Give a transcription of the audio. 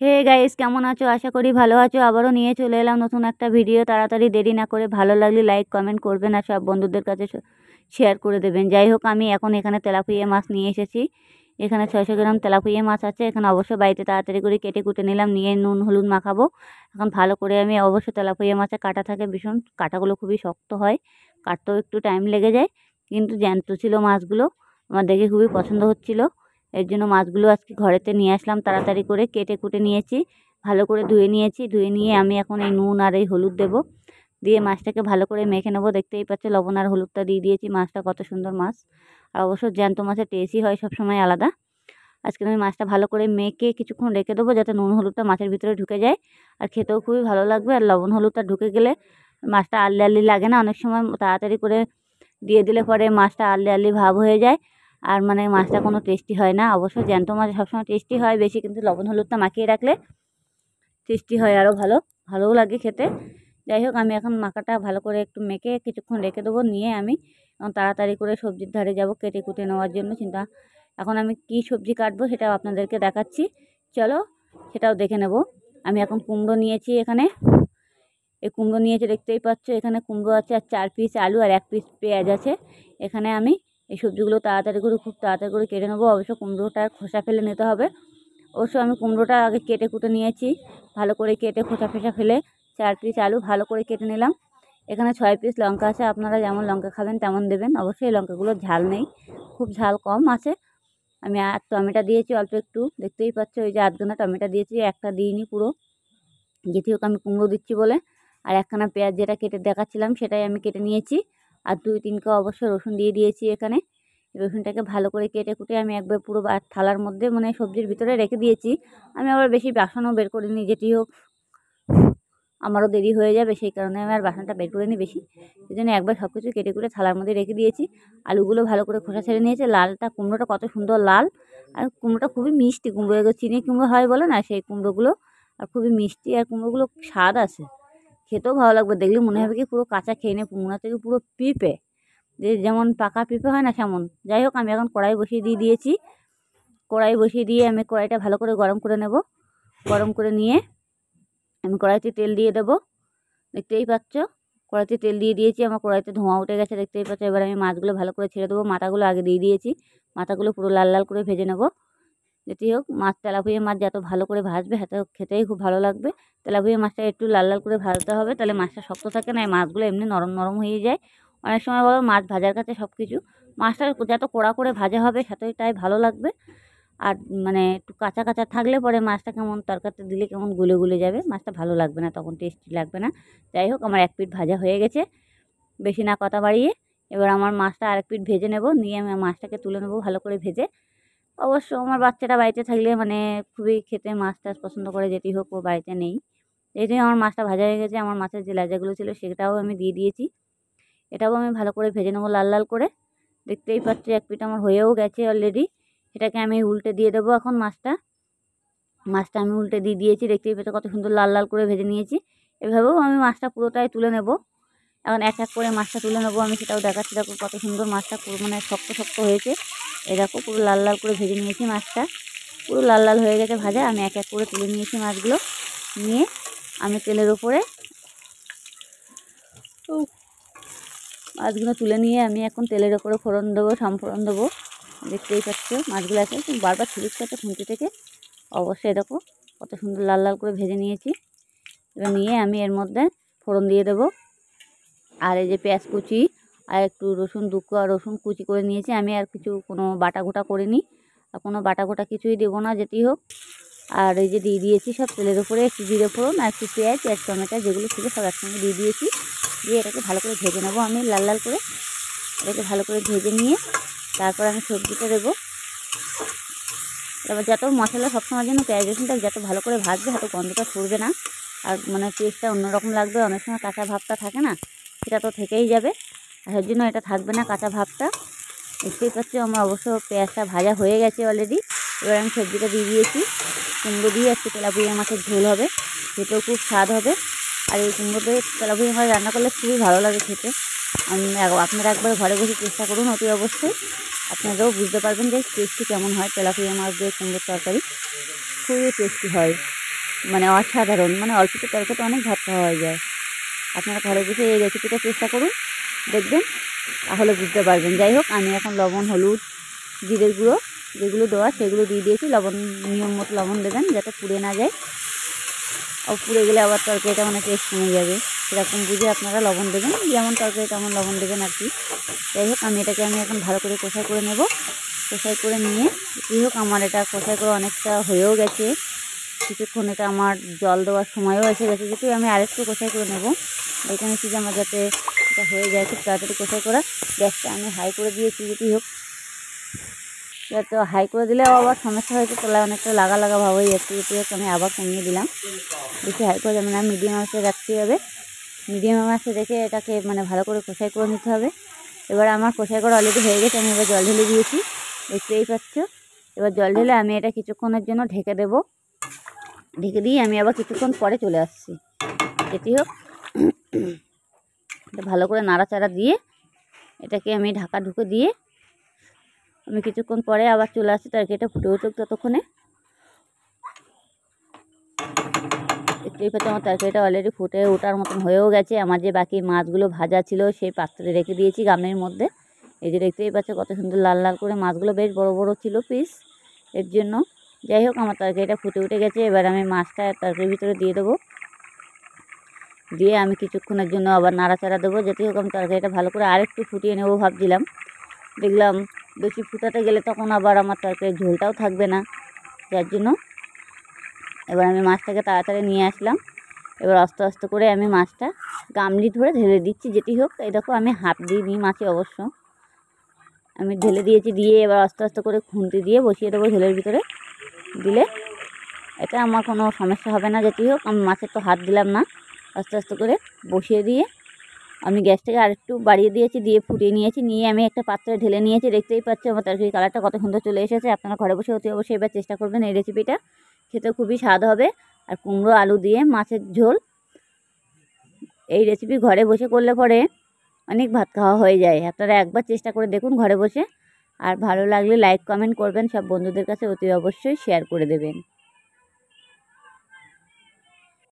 Hey guys, কেমন আছো? আশা করি ভালো আছো। আবারও নিয়ে চলে এলাম নতুন একটা ভিডিও। তাড়াতাড়ি দেরি না করে ভালো লাগলে লাইক কমেন্ট করবেন আর সব বন্ধুদের কাছে শেয়ার করে দেবেন। যাই হোক, আমি এখন এখানে তেলাপিয়া মাছ নিয়ে এসেছি। এখানে 600 গ্রাম তেলাপিয়া মাছ আছে। এখানে অবশ্যই বাড়িতে তাড়াতাড়ি করে কেটে কুটে নিলাম, নিয়ে নুন হলুদ মাখাবো। এখন ভালো করে আমি অবশ্যই তেলাপিয়া মাছে কাটা থাকে ভীষণ, কাটাগুলো খুবই শক্ত হয়, কাটতেও একটু টাইম লেগে যায়, কিন্তু জ্যান্ত ছিল মাছগুলো। আমার দেখে খুবই পছন্দ হচ্ছিল, এর জন্য মাছগুলো আজকে ঘরেতে নিয়ে আসলাম। তাড়াতাড়ি করে কেটে কুটে নিয়েছি, ভালো করে ধুয়ে নিয়েছি। ধুয়ে নিয়ে আমি এখন এই নুন আর এই হলুদ দেবো, দিয়ে মাছটাকে ভালো করে মেখে নেবো। দেখতেই পাচ্ছ লবণ আর হলুদটা দিয়ে দিয়েছি। মাছটা কত সুন্দর মাছ, আর অবশ্য জ্যান্ত মাছের টেস্টই হয় সবসময় আলাদা। আজকে আমি মাছটা ভালো করে মেখে কিছুক্ষণ রেখে দেবো, যাতে নুন হলুদটা মাছের ভিতরে ঢুকে যায়, আর খেতেও খুবই ভালো লাগবে। আর লবণ হলুদটা ঢুকে গেলে মাছটা আললি আললি লাগে না। অনেক সময় তাড়াতাড়ি করে দিয়ে দিলে পরে মাছটা আললি আললি ভাব হয়ে যায়, আর মানে মাছটা কোনো টেস্টি হয় না। অবশ্য জ্যান্ত মাছ সবসময় টেস্টি হয় বেশি, কিন্তু লবণ হলুদটা মাখিয়ে রাখলে টেস্টি হয় আরও ভালোও লাগে খেতে। যাই হোক, আমি এখন মাখাটা ভালো করে একটু মেখে কিছুক্ষণ রেখে দেবো। নিয়ে আমি তাড়াতাড়ি করে সবজির ধারে যাব কেটে কুটে নেওয়ার জন্য। এখন আমি কি সবজি কাটবো সেটাও আপনাদেরকে দেখাচ্ছি, চলো সেটাও দেখে নেব। আমি এখন কুমড়ো নিয়েছি, এখানে এই কুমড়ো নিয়েছি দেখতেই পাচ্ছ। এখানে কুমড়ো আছে, আর 4 পিস আলু আর 1 পিস পেঁয়াজ আছে। এখানে আমি এই সবজিগুলো খুব তাড়াতাড়ি করে কেটে নেবো। অবশ্য কুমড়োটার খোসা ফেলে নিতে হবে। অবশ্য আমি কুমড়োটা আগে কেটে কুটে নিয়েছি, ভালো করে কেটে খোসা ফোসা ফেলে 4 পিস আলু ভালো করে কেটে নিলাম। এখানে 6 পিস লঙ্কা আছে, আপনারা যেমন লঙ্কা খাবেন তেমন দেবেন। অবশ্যই লঙ্কাগুলো ঝাল নেই, খুব ঝাল কম আছে। আমি আর টমেটো দিয়েছি অল্প একটু, দেখতেই পাচ্ছ ওই যে আধখানা টমেটো দিয়েছি, একটা দিইনি পুরো, যেটি হোক আমি কুমড়ো দিচ্ছি বলে। আর একখানা পেঁয়াজ যেটা কেটে দেখাচ্ছিলাম সেটাই আমি কেটে নিয়েছি, আর 2-3 কোয়া অবশ্য রসুন দিয়ে দিয়েছি। এখানে রসুনটাকে ভালো করে কেটে কুটে আমি একবার পুরো থালার মধ্যে মানে সবজির ভিতরে রেখে দিয়েছি। আমি আবার বেশি বাসনও বের করিনি, যেটি হোক আমারও দেরি হয়ে যাবে, সেই কারণে আমি আর বাসনটা বের করিনি বেশি। সেই জন্য একবার সব কিছু কেটে কুটে থালার মধ্যে রেখে দিয়েছি। আলুগুলো ভালো করে খোসা ছেড়ে নিয়েছে। কুমড়োটা কত সুন্দর লাল, আর কুমড়োটা খুবই মিষ্টি কুমড়ো, এগুলো চিনি কুমড়ো হয় বলে না, সেই কুমড়োগুলো। আর খুবই মিষ্টি, আর কুমড়োগুলো স্বাদ আছে, খেতেও ভালো লাগবে। দেখলে মনে হবে কি পুরো কাঁচা খেয়ে নে, মনে হচ্ছে কি পুরো পিঁপে, যে যেমন পাকা পেঁপে হয় না সেমন। যাই হোক, আমি এখন কড়াই বসিয়ে দিয়েছি। কড়াই বসিয়ে দিয়ে আমি কড়াইটা ভালো করে গরম করে নেব। গরম করে নিয়ে আমি কড়াইতে তেল দিয়ে দেবো, দেখতেই পাচ্ছ কড়াইতে তেল দিয়ে দিয়েছি। আমার কড়াইতে ধোঁয়া উঠে গেছে, দেখতেই পাচ্ছ। এবার আমি মাছগুলো ভালো করে ছেড়ে দেবো। মাথাগুলো আগে দিয়ে দিয়েছি, মাথাগুলো পুরো লাল লাল করে ভেজে নেব। যেটি হোক, তেলাপিয়া মাছ যত ভালো করে ভাজবে খেতেই খুব ভালো লাগবে। তেলাপিয়া মাছটা একটু লাল লাল করে ভাজতে হবে, তাহলে মাছটা শক্ত থাকে না, এই মাছগুলো এমনি নরম নরম হয়ে যায়। অনেক সময় বলো মাছ ভাজার কাছে সব কিছু, মাছটা যত কড়া করে ভাজা হবে তাই ভালো লাগবে। আর মানে একটু কাঁচা কাঁচা থাকলে পরে মাছটা কেমন তরকারিতে দিলে কেমন গুলে গুলে যাবে, মাছটা ভালো লাগবে না, তখন টেস্টি লাগবে না। যাই হোক, আমার 1 পিঠ ভাজা হয়ে গেছে, বেশি না কথা বাড়িয়ে। এবার আমার মাছটা 1 পিঠ ভেজে নেব, নিয়ে আমি মাছটাকে তুলে নেব ভালো করে ভেজে। অবশ্য আমার বাচ্চাটা বাড়িতে থাকলে মানে খুবই খেতে মাছ টাছ পছন্দ করে, যেটি হোক ও বাড়িতে নেই। এটাই আমার মাছটা ভাজা হয়ে গেছে। আমার মাছের যে লেজাগুলো ছিল সেটাও আমি দিয়ে দিয়েছি, এটাও আমি ভালো করে ভেজে নেবো লাল লাল করে। দেখতেই পাচ্ছি 1 পিঠ আমার হয়েও গেছে অলরেডি। এটাকে আমি উল্টে দিয়ে দেবো এখন মাছটা আমি উল্টে দিয়ে দিয়েছি। দেখতেই পাচ্ছ কত সুন্দর লাল লাল করে ভেজে নিয়েছি। এভাবেও আমি মাছটা পুরোটাই তুলে নেব। এখন এক এক করে মাছটা তুলে নেবো আমি, সেটাও দেখাচ্ছি। দেখো কত সুন্দর মাছটা পুরো মানে শক্ত শক্ত হয়েছে। এই দেখো পুরো লাল লাল করে ভেজে নিয়েছি মাছটা, পুরো লাল লাল হয়ে গেছে ভাজা। আমি এক এক করে তুলে নিয়েছি মাছগুলো। নিয়ে আমি তেলের ওপরে মাছগুলো তুলে নিয়ে আমি এখন তেলের ওপরে ফোড়ন দেবো, সম্ফোড়ন দেবো। দেখতেই পাচ্ছ মাছগুলো আছে বারবার ছিলিস কাটে খুঁটি থেকে। অবশ্যই দেখো কত সুন্দর লাল লাল করে ভেজে নিয়েছি। এবার নিয়ে আমি এর মধ্যে ফোড়ন দিয়ে দেবো। আর এই যে পেঁয়াজ কুচি আর একটু রসুন, 2 কোয়া রসুন কুচি করে নিয়েছি আমি, আর কোনো বাটা গোটা করিনি, আর কোনো বাটা গোটা কিছুই দেবো না, যেটি হোক। আর এই যে দিয়ে দিয়েছি সব তেলের উপরে একটু জিরে ফোড়ন আর একটু পেঁয়াজ আর টমেটো যেগুলো ছিল সব একসঙ্গে দিয়ে দিয়েছি। দিয়ে এটাকে ভালো করে ভেজে নেবো আমি লাল লাল করে। এটাকে ভালো করে ভেজে নিয়ে তারপর আমি সবজিটা দেবো। এবার যত মশলা সবসময়ের জন্য পেঁয়াজ রসুনটা যত ভালো করে ভাজবে তত গন্ধটা ছড়বে না, আর মানে টেস্টটা অন্যরকম লাগবে। অনেক সময় কাঁচা ভাবটা থাকে না, সেটা তো থেকেই যাবে, আর এর জন্য এটা থাকবে না কাঁচা ভাবটা। দেখতেই পাচ্ছ আমার অবশ্য পেঁয়াজটা ভাজা হয়ে গেছে অলরেডি। এবার আমি সবজিটা দিয়ে দিয়েছি। কুমড়ো দিয়ে একটু তেলাপিয়া মাছের ঝোল হবে, খেতেও খুব স্বাদ হবে। আর এই কুমড়ো দিয়ে তেলাপিয়া মাছ রান্না করলে খুবই ভালো লাগে খেতে। আপনারা একবার ঘরে বসে চেষ্টা করুন, অতি অবশ্যই আপনারাও বুঝতে পারবেন যে টেস্টি কেমন হয়। তেলাপিয়া মাছ দিয়ে কুমড়োর তরকারি খুবই টেস্টি হয়। মানে অসাধারণ, মানে অল্পতে তরকারিতে অনেক ভাত খাওয়া হয়ে যায়। আপনারা ঘরে বসে এই রেসিপিটা চেষ্টা করুন, দেখবেন, তাহলে বুঝতে পারবেন। যাই হোক, আমি এখন লবণ, হলুদ, জিরের গুঁড়ো যেগুলো দেওয়া সেগুলো দিয়ে দিয়েছি। লবণ নিয়ম মতো লবণ দেবেন যাতে পুড়ে না যায়, আর পুড়ে গেলে আবার তরকারিটা মানে টেস্ট কমে যাবে। সেরকম বুঝে আপনারা লবণ দেবেন, যেমন তরকারি তেমন লবণ দেবেন আর কি। যাই হোক, এটাকে এখন ভালো করে কষাই করে নেব। কষাই করে নিয়ে যাই হোক, আমার এটা কষাই করে অনেকটা হয়েও গেছে। কিছুক্ষণ এটা আমার জল দেওয়ার সময়ও এসে গেছে, যেহেতু আমি আরেকটু কষাই করে নেব। এখানে কি যে আমার যাতে এটা হয়ে যায় খুব তাড়াতাড়ি কষাই করা। গ্যাসটা আমি হাই করে দিয়েছি, যেটি হোক, যাতে হাই করে দিলেও আবার সমস্যা হয়েছে, তলায় অনেকটা লাগা লাগা ভাব হয়ে যাচ্ছে। যেটি হোক, আমি আবার কমিয়ে দিলাম। বেশি হাই করে যাবে না, মিডিয়াম আঁচে রাখতে হবে। মিডিয়াম আঁচে রেখে এটাকে মানে ভালো করে কষাই করে নিতে হবে। এবার আমার কষাই করা অলরেডি হয়ে গেছে, আমি এবার জল ঢেলে দিয়েছি, দেখতেই পাচ্ছ। এবার জল ঢেলে আমি এটা কিছুক্ষণের জন্য ঢেকে দেব। ঢেকে দিয়ে আমি আবার কিছুক্ষণ পরে চলে আসছি। যেটি হোক, ভালো করে নাড়াচাড়া দিয়ে এটাকে আমি ঢাকা ঢুকে দিয়ে আমি কিছুক্ষণ পরে আবার চলে আসছি। তরকারিটা ফুটে উঠুক ততক্ষণে। দেখতেই পাচ্ছি আমার তরকারিটা অলরেডি ফুটে ওঠার মতন হয়েও গেছে। আমার যে বাকি মাছগুলো ভাজা ছিল সেই পাত্রে রেখে দিয়েছি গামলির মধ্যে। এই যে দেখতেই পাচ্ছ কত সুন্দর লাল লাল করে, মাছগুলো বেশ বড় বড় ছিল পিস, এর জন্য। যাই হোক, আমার তরকারিটা ফুটে উঠে গেছে। এবার আমি মাছটা তরকারির ভিতরে দিয়ে দেবো। দিয়ে আমি কিছুক্ষণের জন্য আবার নাড়াচাড়া দেবো। যেতে হোক, আমি তরকারিটা ভালো করে আরেকটু ফুটিয়ে নেবো ভাবছিলাম। দেখলাম বেশি ফুটাতে গেলে তখন আবার আমার তরকারির ঝোলটাও থাকবে না, যার জন্য এবার আমি মাছটাকে তাড়াতাড়ি নিয়ে আসলাম। এবার আস্তে আস্তে করে আমি মাছটা গামলি ধরে ঢেলে দিচ্ছি। যেটি হোক, এই দেখো আমি হাত দিইনি মাছে, অবশ্য আমি ঢেলে দিয়েছি। দিয়ে এবার আস্তে আস্তে করে খুন্তি দিয়ে বসিয়ে দেবো ঝোলের ভিতরে। দিলে এটা আমার কোনো সমস্যা হবে না। যেটি হোক, আমি মাছের তো হাত দিলাম না, আস্তে আস্তে করে বসিয়ে দিয়ে আমি গ্যাসটাকে আরেকটু বাড়িয়ে দিয়েছি, দিয়ে ফুটিয়ে নিয়েছি। নিয়ে আমি একটা পাত্রে ঢেলে নিয়েছি। দেখতেই পাচ্ছি আমার তরকারি কালারটা কত সুন্দর চলে এসেছে। আপনারা ঘরে বসে অতি অবশ্যই এবার চেষ্টা করবেন এই রেসিপিটা, খেতে খুবই স্বাদ হবে। আর কুমড়ো আলু দিয়ে মাছের ঝোল, এই রেসিপি ঘরে বসে করলে পরে অনেক ভাত খাওয়া হয়ে যায়। আপনারা একবার চেষ্টা করে দেখুন ঘরে বসে। আর ভালো লাগলে লাইক কমেন্ট করবেন, সব বন্ধুদের কাছে অতি অবশ্যই শেয়ার করে দেবেন।